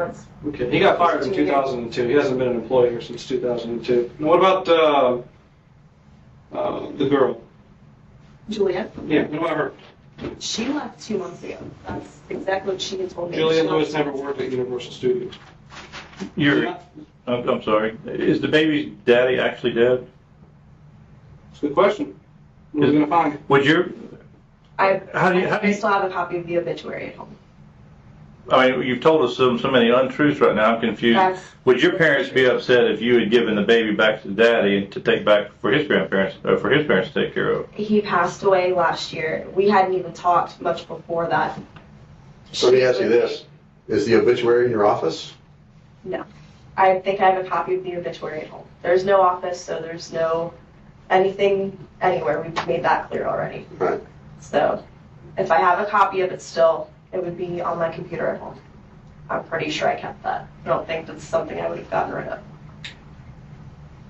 months. Okay, he got fired in 2002. He hasn't been an employee here since 2002. Now, what about the girl? Julia? Yeah, what about her? She left 2 months ago. That's exactly what she had told me. Julia Lewis never worked at Universal Studios. I'm sorry. Is the baby's daddy actually dead? It's a good question. What are we going to find? Would your... I still have a copy of the obituary at home. I mean, you've told us so many untruths right now. I'm confused. Would your parents be upset if you had given the baby back to daddy to take back for his grandparents, or for his parents to take care of? He passed away last year. We hadn't even talked much before that. So let me ask you this. Is the obituary in your office? No. I think I have a copy of the obituary at home. There's no office, so there's no anything anywhere. We've made that clear already. Right. So if I have a copy of it still, it would be on my computer at home. I'm pretty sure I kept that. I don't think that's something I would have gotten rid of.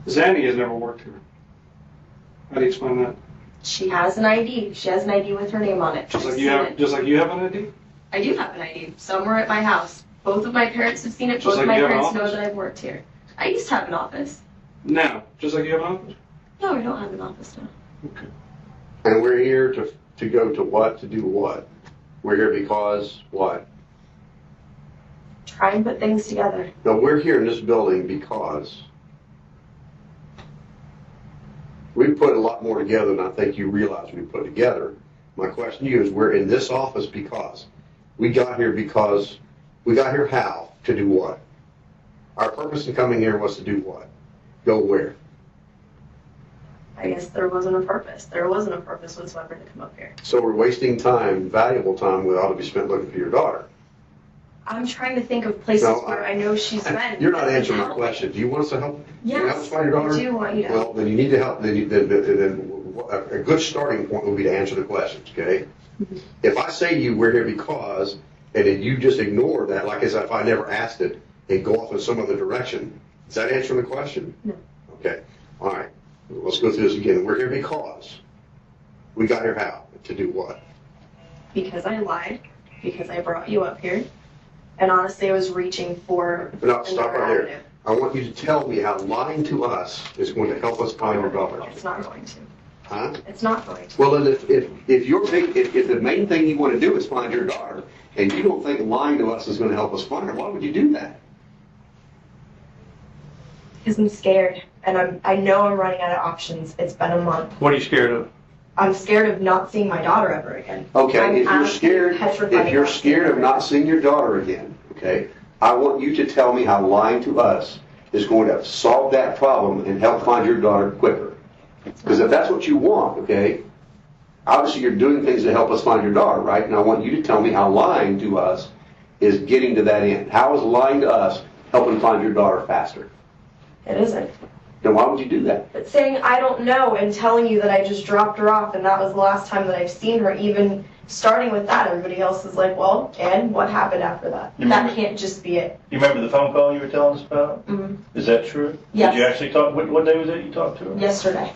Zandy has never worked here. How do you explain that? She has an ID. She has an ID with her name on it. Just like you have an ID? I do have an ID. Somewhere at my house. Both of my parents have seen it. Just Both like of my you have an parents know office? that I've worked here. I used to have an office. No. Just like you have an office? No, I don't have an office now. Okay. And we're here to go to what? To do what? We're here because what? Try and put things together. No, we're here in this building because we put a lot more together than I think you realize we put together. My question to you is, we're in this office because we got here how? To do what? Our purpose in coming here was to do what? Go where? I guess there wasn't a purpose. There wasn't a purpose whatsoever to come up here. So we're wasting time, valuable time, that ought to be spent looking for your daughter. I'm trying to think of places where I know she's been. You're not answering my question. Do you want us to help? Yes, Can you help us find your daughter? I do want you to. Well, then you need to help. Then a good starting point would be to answer the questions, okay? Mm-hmm. If I say to you, we're here because, and then you just ignore that, like as if I never asked it, and go off in some other direction, is that answering the question? No. Okay. All right. Let's go through this again. We're here because. We got here how? To do what? Because I lied. Because I brought you up here. And honestly, I was reaching for No, stop right avenue. there. I want you to tell me how lying to us is going to help us find your daughter. It's not going to. Huh? It's not going to. Well, then if the main thing you want to do is find your daughter, and you don't think lying to us is going to help us find her, why would you do that? Because I'm scared. And I know I'm running out of options. It's been a month. What are you scared of? I'm scared of not seeing my daughter ever again. Okay, if you're scared of not seeing your daughter again, okay, I want you to tell me how lying to us is going to solve that problem and help find your daughter quicker. Because if that's what you want, okay, obviously you're doing things to help us find your daughter, right? And I want you to tell me how lying to us is getting to that end. How is lying to us helping find your daughter faster? It isn't. Then why would you do that? But saying I don't know and telling you that I just dropped her off and that was the last time that I've seen her, even starting with that, everybody else is like, well, and what happened after that? That can't just be it. You remember the phone call you were telling us about? Mm-hmm. Is that true? Yes. Did you actually talk? What day was it you talked to her? Yesterday.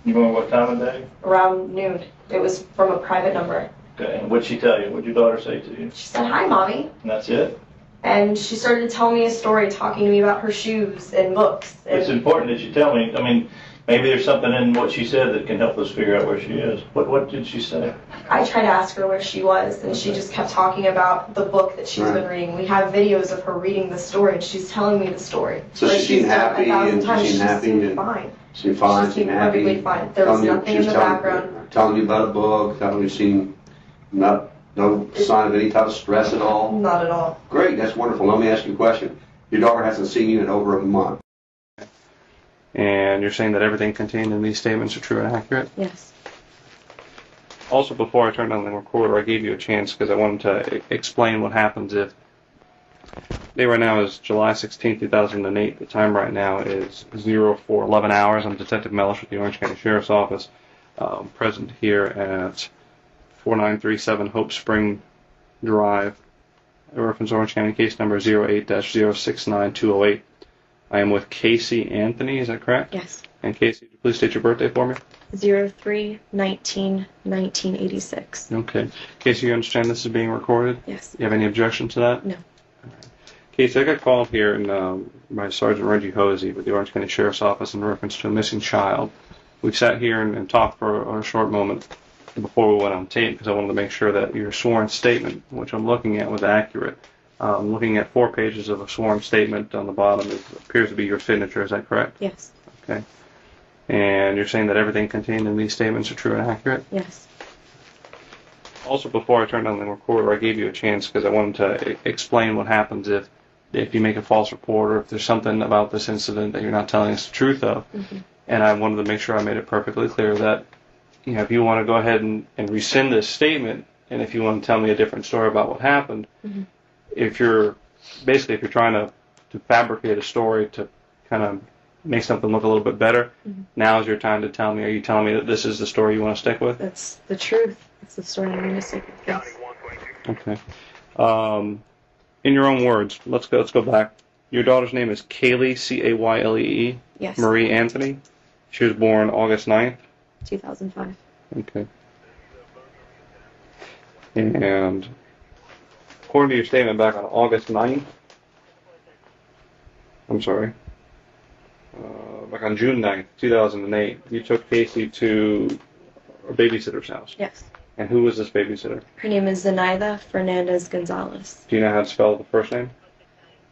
You remember what time of day? Around noon. It was from a private number. Okay, and what'd she tell you? What'd your daughter say to you? She said, hi, Mommy. And that's it? And she started to tell me a story, talking to me about her shoes and books. And It's important that you tell me. I mean, maybe there's something in what she said that can help us figure out where she is. What did she say? I tried to ask her where she was, and she just kept talking about the book that she's been reading. We have videos of her reading the story, and she's telling me the story. So she seemed happy and she seemed happy seemed and fine. seemed fine, She seemed seemed happy. perfectly fine. There was nothing in the background. Telling you about a book, telling you seen no sign of any type of stress at all. Not at all. Great, that's wonderful. Let me ask you a question. Your daughter hasn't seen you in over a month. And you're saying that everything contained in these statements are true and accurate? Yes. Also, before I turned on the recorder, I gave you a chance because I wanted to explain what happens if... The day right now is July 16, 2008. The time right now is 04:11 hours. I'm Detective Mellish with the Orange County Sheriff's Office, present here at 4937 Hope Spring Drive. I reference Orange County case number 08-069208. I am with Casey Anthony, is that correct? Yes. And Casey, would you please state your birthday for me? 03/19/1986. Okay. Casey, you understand this is being recorded? Yes. You have any objection to that? No. Casey, I got called here by Sergeant Reggie Hosey with the Orange County Sheriff's Office in reference to a missing child. We sat here and talked for a short moment before we went on tape because I wanted to make sure that your sworn statement, which I'm looking at, was accurate. I'm looking at 4 pages of a sworn statement. On the bottom it appears to be your signature. Is that correct? Yes. Okay. And you're saying that everything contained in these statements are true and accurate? Yes. Also, before I turned on the recorder, I gave you a chance because I wanted to explain what happens if you make a false report or if there's something about this incident that you're not telling us the truth of. Mm-hmm. And I wanted to make sure I made it perfectly clear that, if you want to go ahead and rescind this statement, and if you want to tell me a different story about what happened, mm-hmm. if you're trying to fabricate a story to kind of make something look a little bit better, mm-hmm. now is your time to tell me. Are you telling me that this is the story you want to stick with? That's the truth. It's the story I'm going to stick with. Yes. Okay. In your own words, let's go back. Your daughter's name is Kaylee, Caylee. Yes. Marie Anthony. She was born August 9th. 2005. Okay. And according to your statement back on August 9th, back on June 9th, 2008, you took Casey to a babysitter's house. Yes. And who was this babysitter? Her name is Zenaida Fernandez Gonzalez. Do you know how to spell the first name?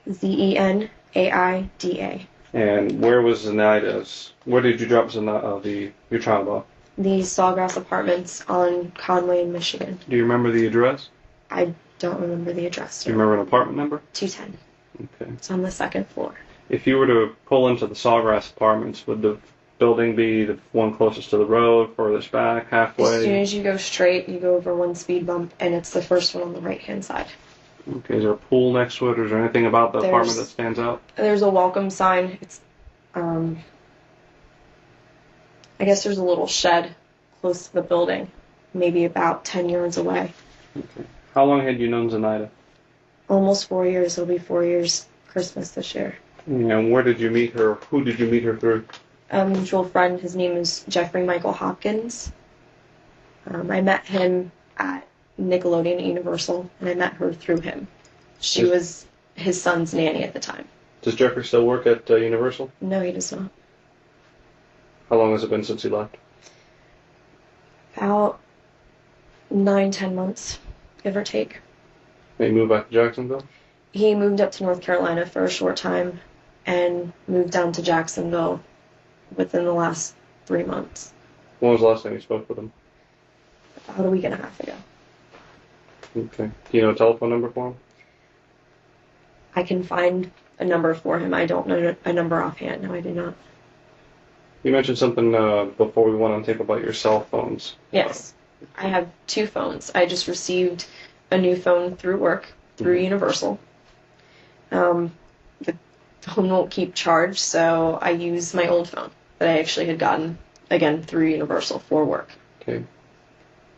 Zenaida. And where was Zenaida's? Where did you drop your child off? The Sawgrass Apartments on Conway in Michigan. Do you remember the address? I don't remember the address. Do you remember an apartment number? 210. Okay. It's on the 2nd floor. If you were to pull into the Sawgrass Apartments, would the building be the one closest to the road, furthest back, halfway? As soon as you go straight, you go over one speed bump, and it's the first one on the right-hand side. Okay, is there a pool next to it, or is there anything about the apartment that stands out? There's a welcome sign. It's, I guess there's a little shed close to the building, maybe about 10 yards away. Okay. How long had you known Zenaida? Almost 4 years. It'll be 4 years Christmas this year. And where did you meet her? Who did you meet her through? A mutual friend. His name is Jeffrey Michael Hopkins. I met him at Nickelodeon at Universal, and I met her through him. She was his son's nanny at the time. Does Jeffrey still work at Universal? No, he does not. How long has it been since he left? About 9-10 months, give or take. Did he move back to Jacksonville? He moved up to North Carolina for a short time and moved down to Jacksonville within the last 3 months. When was the last time you spoke with him? About a week and a half ago. Okay. Do you know a telephone number for him? I can find a number for him. I don't know a number offhand. No, I do not. You mentioned something before we went on tape about your cell phones. Yes. I have 2 phones. I just received a new phone through work, through Universal. The phone won't keep charged, so I use my old phone that I actually had gotten, again, through Universal for work. Okay.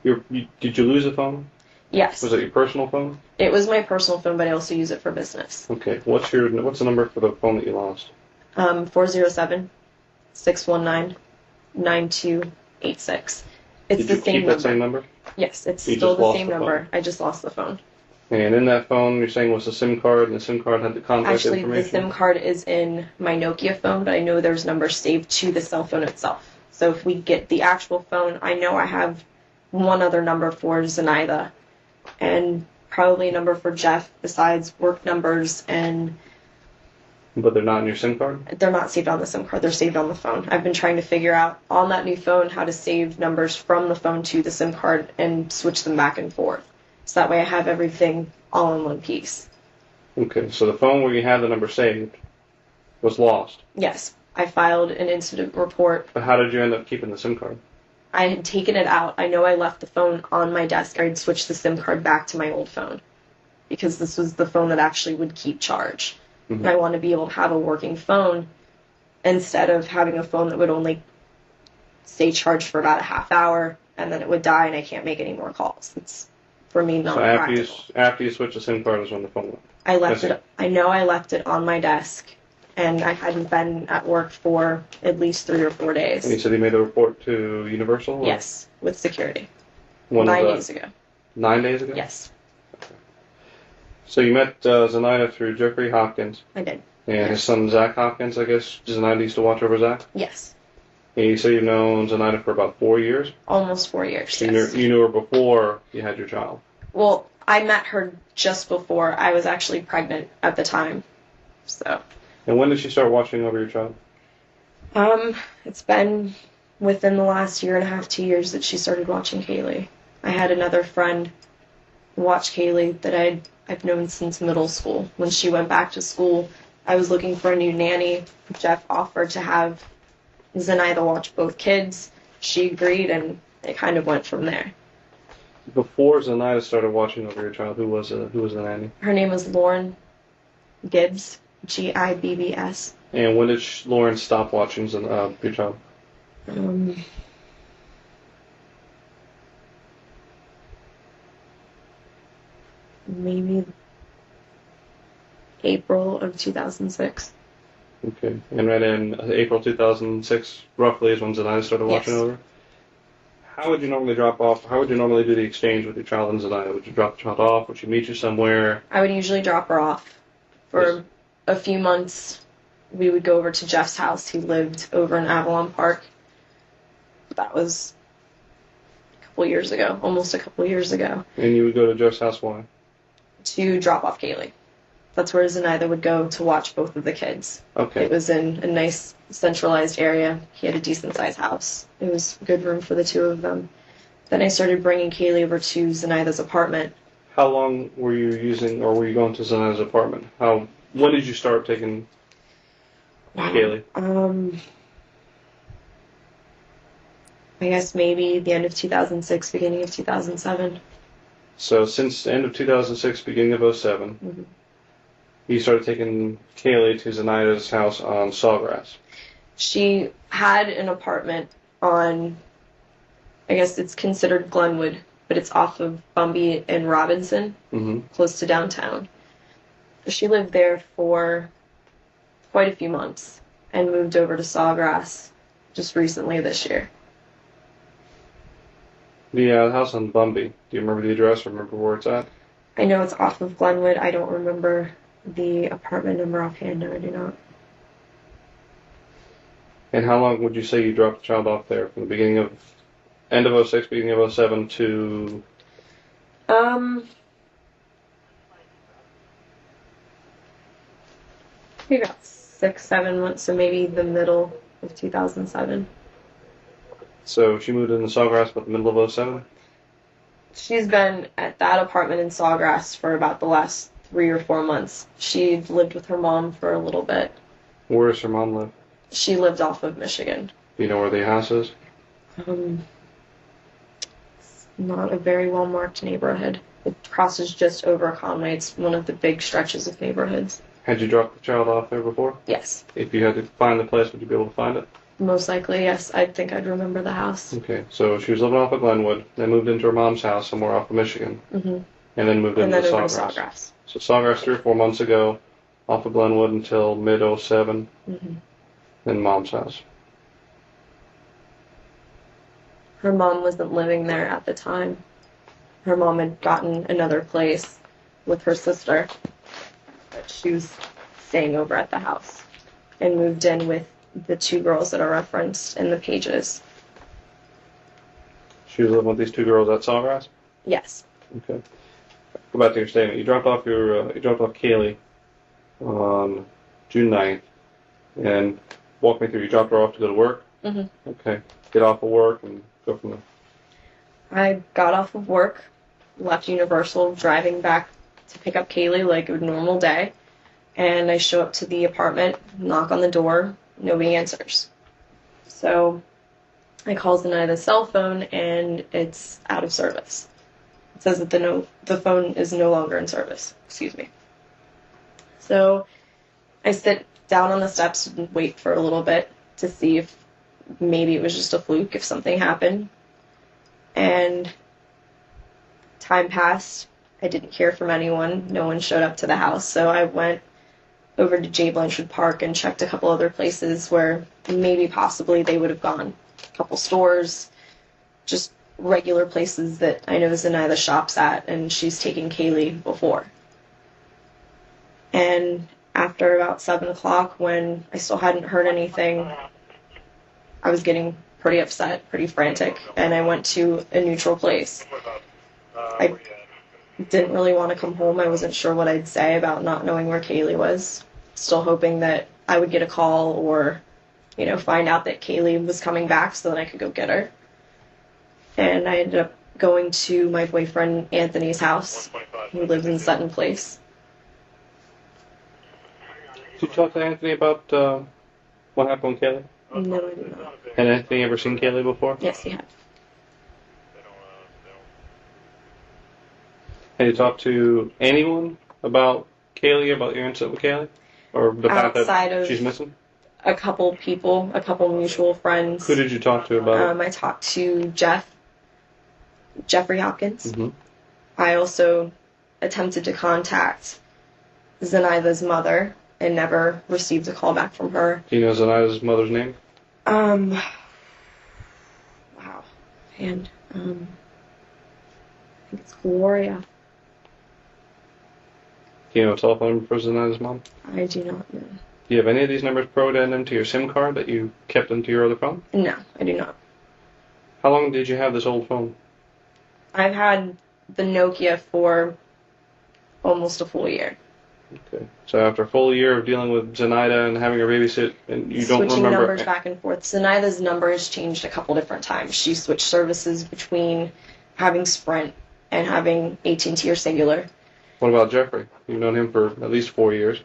Did you lose a phone? Yes. Was it your personal phone? It was my personal phone, but I also use it for business. Okay. What's the number for the phone that you lost? 407-619-9286. It's Did the you same keep number. that same number? Yes, it's You still just the lost same the number. phone. I just lost the phone. And in that phone, you're saying was a SIM card, and the SIM card had the contact Actually, information? the SIM card is in my Nokia phone, but I know there's numbers saved to the cell phone itself. So if we get the actual phone, I know I have one other number for Zenaida, and probably a number for Jeff besides work numbers, and But they're not in your SIM card? they're not saved on the SIM card. They're saved on the phone. I've been trying to figure out on that new phone how to save numbers from the phone to the SIM card and switch them back and forth. So that way I have everything all in one piece. Okay, so the phone where you had the number saved was lost. Yes, I filed an incident report. But how did you end up keeping the SIM card? I had taken it out. I know I left the phone on my desk. I'd switched the SIM card back to my old phone because this was the phone that actually would keep charge. Mm-hmm. And I want to be able to have a working phone instead of having a phone that would only stay charged for about a half hour and then it would die and I can't make any more calls. It's, for me, not So practical. after you switched the SIM card is when the phone went. I left it. I know I left it on my desk, and I hadn't been at work for at least 3 or 4 days. And you said you made a report to Universal? Or? Yes, with security. When was 9 that? days ago. 9 days ago? Yes. So you met Zenaida through Jeffrey Hopkins. I did. And his son Zach Hopkins, I guess. Zenaida used to watch over Zach? Yes. And you say you've known Zenaida for about 4 years? Almost 4 years, So yes. you knew her before you had your child? Well, I met her just before I was actually pregnant at the time. So. And when did she start watching over your child? It's been within the last 1.5 to 2 years that she started watching Kaylee. I had another friend watch Kaylee that I've known since middle school. When she went back to school, I was looking for a new nanny. Jeff offered to have Zenaida watch both kids. She agreed, and it kind of went from there. Before Zenaida started watching over your child, who was the nanny? Her name was Lauren Gibbs, Gibbs. And when did Lauren stop watching your child? Maybe April of 2006. Okay. And right in April 2006, roughly, is when Zenaida started watching Yes. over? How would you normally drop off? How would you normally do the exchange with your child and Zenaida? Would you drop the child off? Would she meet you somewhere? I would usually drop her off for a few months. We would go over to Jeff's house. He lived over in Avalon Park. That was almost a couple years ago. And you would go to Jeff's house, why? To drop off Kaylee. That's where Zenaida would go to watch both of the kids. Okay. It was in a nice centralized area. He had a decent sized house. It was good room for the two of them. Then I started bringing Kaylee over to Zenaida's apartment. How long were you were you going to Zenaida's apartment? When did you start taking Kaylee? I guess maybe the end of 2006, beginning of 2007. So since the end of 2006, beginning of 2007, you started taking Kaylee to Zenaida's house on Sawgrass. She had an apartment on, I guess it's considered Glenwood, but it's off of Bumby and Robinson, close to downtown. She lived there for quite a few months and moved over to Sawgrass just recently this year. The house on Bumby, do you remember the address or remember where it's at? I know it's off of Glenwood. I don't remember the apartment number offhand. No, I do not. And how long would you say you dropped the child off there? From the end of 06, beginning of 07 to... Maybe about 6-7 months, so maybe the middle of 2007. So she moved into Sawgrass about the middle of 07? She's been at that apartment in Sawgrass for about the last 3 or 4 months. She lived with her mom for a little bit. Where does her mom live? She lived off of Michigan. Do you know where the house is? It's not a very well marked neighborhood. It crosses just over Conway. It's one of the big stretches of neighborhoods. Had you dropped the child off there before? Yes. If you had to find the place, would you be able to find it? Most likely, yes. I think I'd remember the house. Okay, so she was living off of Glenwood, then moved into her mom's house somewhere off of Michigan, and then moved into Sawgrass. So Sawgrass 3 or 4 months ago, off of Glenwood until mid-07, then mom's house. Her mom wasn't living there at the time. Her mom had gotten another place with her sister, but she was staying over at the house and moved in with the 2 girls that are referenced in the pages. She was living with these 2 girls at Sawgrass? Yes. Okay. Go back to your statement. You dropped off Kaylee on June 9th, and walk me through. You dropped her off to go to work? Okay. Get off of work and go from there. I got off of work, left Universal, driving back to pick up Kaylee like a normal day, and I show up to the apartment, knock on the door, nobody answers. So I call Zenaida's cell phone, and it's out of service. It says that the phone is no longer in service. Excuse me. So I sit down on the steps and wait for a little bit to see if maybe it was just a fluke, if something happened. And time passed. I didn't hear from anyone. No one showed up to the house. So I went over to J. Blanchard Park and checked a couple other places where maybe possibly they would have gone. A couple stores, just regular places that I know Zenaida shops at, and she's taken Kaylee before. And after about 7 o'clock, when I still hadn't heard anything, I was getting pretty upset, pretty frantic, and I went to a neutral place. I didn't really want to come home. I wasn't sure what I'd say about not knowing where Kaylee was. Still hoping that I would get a call or, find out that Kaylee was coming back so that I could go get her. And I ended up going to my boyfriend Anthony's house, who lives in Sutton Place. Did you talk to Anthony about what happened with Kaylee? No, I did not. Had Anthony ever seen Kaylee before? Yes, he had. Had you talked to anyone about Kaylee, about your incident with Kaylee? Or the fact Outside that of she's missing? a couple people, a couple mutual friends. Who did you talk to about it? I talked to Jeffrey Hopkins. Mm-hmm. I also attempted to contact Zenaida's mother and never received a call back from her. Do you know Zenaida's mother's name? Wow. And, I think it's Gloria. Do you know a telephone number for Zenaida's mom? I do not know. Do you have any of these numbers programmed into your SIM card that you kept into your other phone? No, I do not. How long did you have this old phone? I've had the Nokia for almost a full year. Okay. So after a full year of dealing with Zenaida and having her babysit, and you don't Switching remember... numbers back and forth. Zenaida's number has changed a couple different times. She switched services between having Sprint and having AT&T or Singular. What about Jeffrey? You've known him for at least 4 years.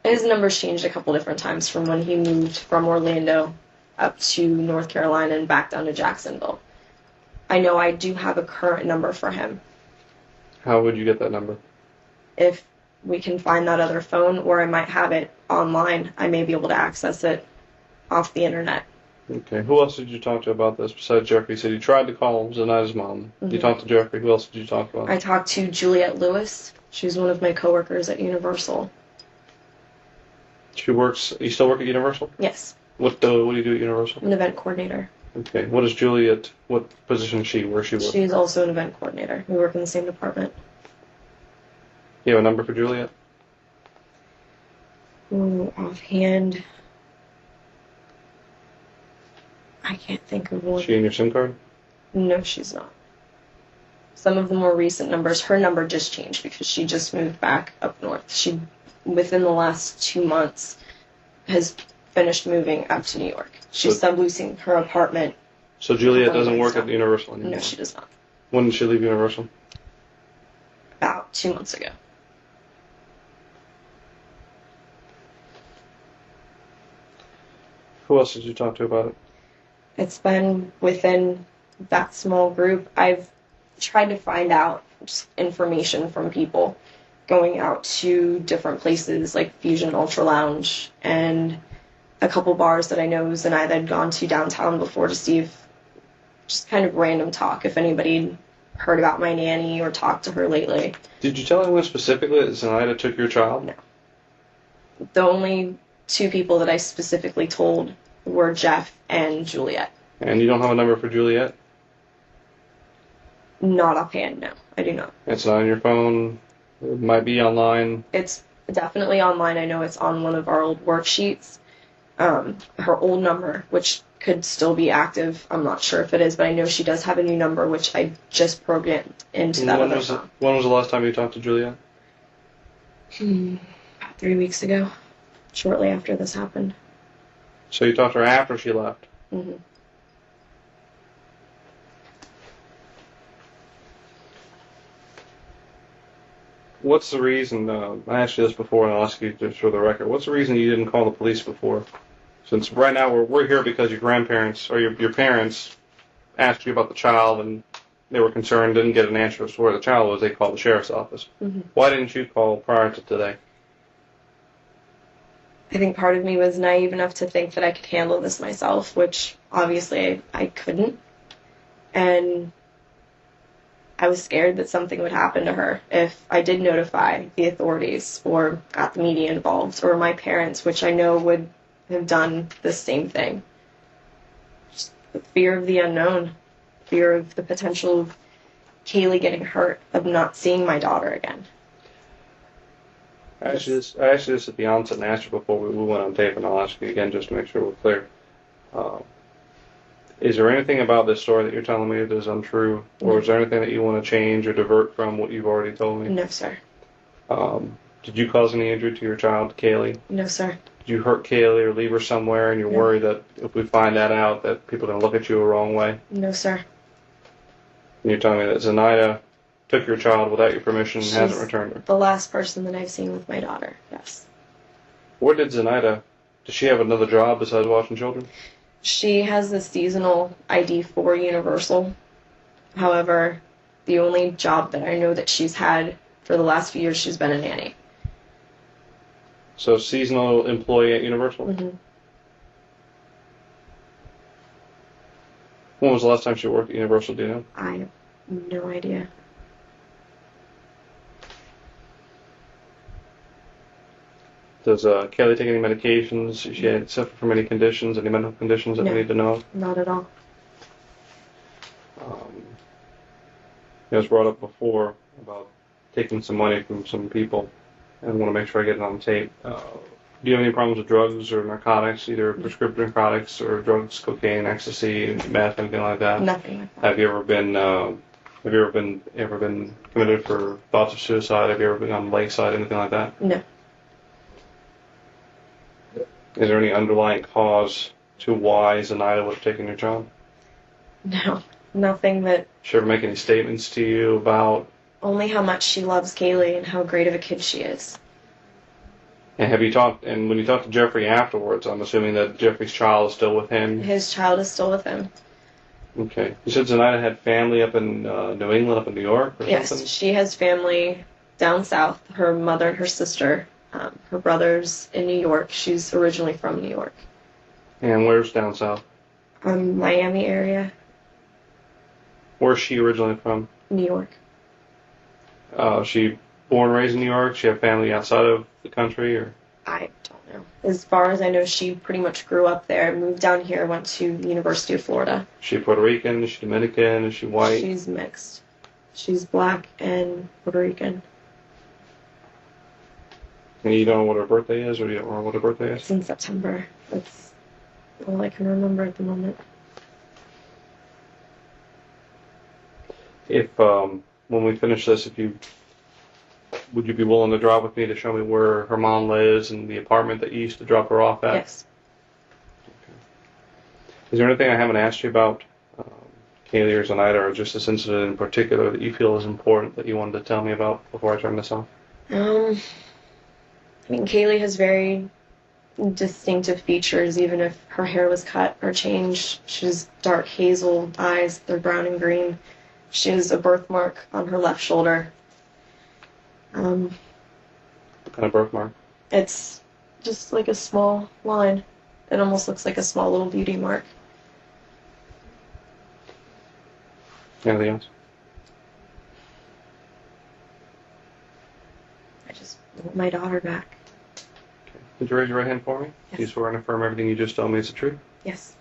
His number's changed a couple different times from when he moved from Orlando up to North Carolina and back down to Jacksonville. I know I do have a current number for him. How would you get that number? If we can find that other phone, or I might have it online, I may be able to access it off the internet. Okay. Who else did you talk to about this besides Jeffrey? You said you tried to call Zenaida's mom. Mm-hmm. You talked to Jeffrey. Who else did you talk about? I talked to Juliette Lewis. She's one of my coworkers at Universal. She works... You still work at Universal? Yes. What do you do at Universal? I'm an event coordinator. Okay. What is Juliet? What position is she? Where she works? She's also an event coordinator. We work in the same department. You have a number for Juliet? Ooh, offhand, I can't think of one. Is she in your SIM card? No, she's not. Some of the more recent numbers, her number just changed because she just moved back up north. She, within the last 2 months, has finished moving up to New York. She's subleasing her apartment. So Juliet doesn't work at Universal anymore? No, she does not. When did she leave Universal? About 2 months ago. Who else did you talk to about it? It's been within that small group. I've tried to find out just information from people, going out to different places like Fusion Ultra Lounge and a couple bars that I know Zenaida had gone to downtown before to see if, just kind of random talk, if anybody heard about my nanny or talked to her lately. Did you tell anyone specifically that Zenaida took your child? No. The only two people that I specifically told were Jeff and Juliet. And you don't have a number for Juliet? Not offhand, no. I do not. It's not on your phone? It might be online? It's definitely online. I know it's on one of our old worksheets. Her old number, which could still be active. I'm not sure if it is, but I know she does have a new number, which I just programmed into that other phone. When was the last time you talked to Juliet? About 3 weeks ago, shortly after this happened. So you talked to her after she left? Mm-hmm. What's the reason, I asked you this before and I'll ask you just for the record, what's the reason you didn't call the police before? Since right now we're here because your grandparents, or your parents, asked you about the child and they were concerned, didn't get an answer as to where the child was, they called the sheriff's office. Mm-hmm. Why didn't you call prior to today? I think part of me was naive enough to think that I could handle this myself, which obviously I couldn't. And I was scared that something would happen to her if I did notify the authorities or got the media involved or my parents, which I know would have done the same thing. Just the fear of the unknown, fear of the potential of Kaylee getting hurt, of not seeing my daughter again. I asked you this at the onset and asked you before we went on tape, and I'll ask you again just to make sure we're clear. Is there anything about this story that you're telling me that is untrue, or is there anything that you want to change or divert from what you've already told me? No, sir. Did you cause any injury to your child, Kaylee? No, sir. Did you hurt Kaylee or leave her somewhere, and you're worried that if we find that out, that people are going to look at you the wrong way? No, sir. And you're telling me that Zenaida took your child without your permission and hasn't returned her? The last person that I've seen with my daughter, yes. Where did Zenaida, does she have another job besides watching children? She has the seasonal ID for Universal. However, the only job that I know that she's had for the last few years, she's been a nanny. So seasonal employee at Universal? Mm-hmm. When was the last time she worked at Universal, do you know? I have no idea. Does Kaylee take any medications? Does she suffer from any conditions, any mental conditions that we need to know of? Not at all. It was brought up before about taking some money from some people, and I want to make sure I get it on tape. Do you have any problems with drugs or narcotics, either prescription narcotics or drugs, cocaine, ecstasy, meth, anything like that? Nothing like that. Have you ever been committed for thoughts of suicide? Have you ever been on the lakeside, anything like that? No. Is there any underlying cause to why Zenaida would have taken your child? No. Nothing that... She ever make any statements to you about... Only how much she loves Kaylee and how great of a kid she is. And have you talked, and when you talked to Jeffrey afterwards, I'm assuming that Jeffrey's child is still with him? His child is still with him. Okay. You said Zenaida had family up in New England, up in New York or something? Yes, she has family down south. Her mother and her sister. Her brother's in New York. She's originally from New York. And where's down south? Miami area. Where's she originally from? New York. She born and raised in New York? She have family outside of the country, or? I don't know. As far as I know, she pretty much grew up there, moved down here, went to the University of Florida. Is she Puerto Rican? Is she Dominican? Is she white? She's mixed. She's black and Puerto Rican. And you don't know what her birthday is, or you don't know what her birthday is? It's in September. That's all I can remember at the moment. If, when we finish this, would you be willing to drive with me to show me where her mom lives and the apartment that you used to drop her off at? Yes. Okay. Is there anything I haven't asked you about, Kaylee or Zenaida, or just this incident in particular that you feel is important that you wanted to tell me about before I turn this off? I mean, Kaylee has very distinctive features, even if her hair was cut or changed. She has dark hazel eyes, they're brown and green. She has a birthmark on her left shoulder. What kind of birthmark? It's just like a small line. It almost looks like a small little beauty mark. Anything else? I just want my daughter back. Okay. Could you raise your right hand for me? Yes. Do you swear and affirm everything you just told me is the truth? Yes.